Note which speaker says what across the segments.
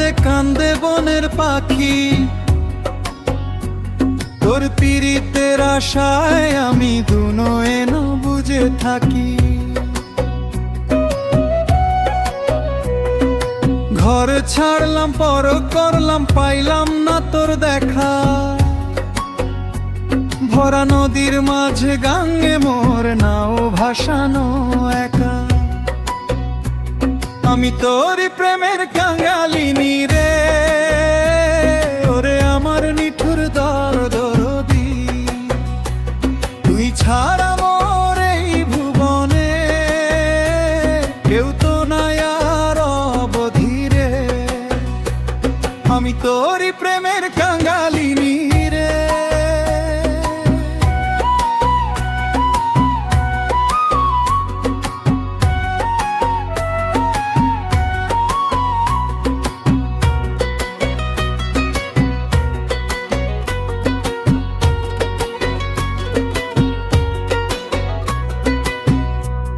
Speaker 1: কান্দে কান্দে বনের পাখি, তোর পীড়িতের আশায় আমি দুনয়ন বুঝে থাকি। ঘর ছাড়লাম পর করলাম, পাইলাম না তোর দেখা। ভরা নদীর মাঝে গাঙ্গে মোর নাও ভাসানো একা। আমি তোরই প্রেমের কাঙালিনী রে, ওরে আমার নিঠুর দরদি। তুই ছাড়া মোর এই ভুবনে কেউ তো নাই আর অবধি রে। আমি তোরই প্রেমের কাঙালিনী রে।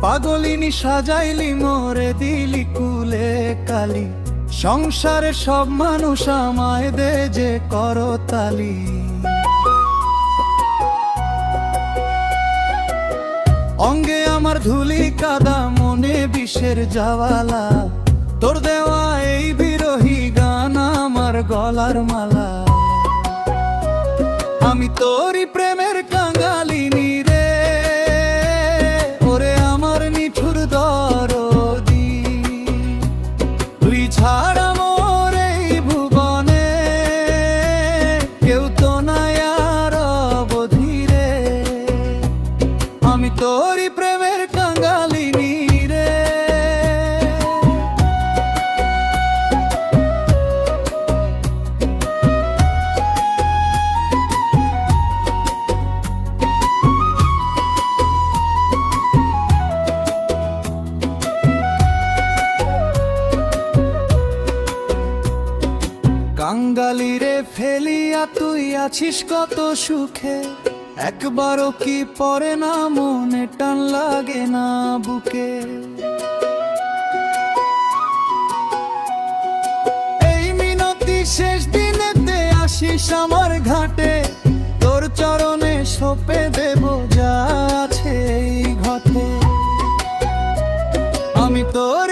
Speaker 1: পাগলিনী সাজাইলি মোরে দিলি কুলে কালি, সংসারে সব মানুষ আমায় দে যে করতালি। অঙ্গে আমার ধুলি কাদা, মনে বিষের জাওয়ালা। তোর দেওয়া এই বিরহী গান আমার গলার মালা। আমি তোরই প্রেমের কাঙালিনী রে, ওরে আমার নিঠুর দরদি। তুই ছাড়া মোর এই ভুবনে কেউ তো নাই আর অবধি রে। আমি তোরই প্রেমের কাঙালিনী রে। কাঙ্গালি রে ফেলিয়া তুই আছিস কত সুখে, একবারও কি পরে না মনে টান লাগে না বুকে। এই মিনতি শেষ দিনেতে আসিস আমার ঘাটে, তোর চরণে সঁপে দেব যা আছে এই ঘটে। আমি তোর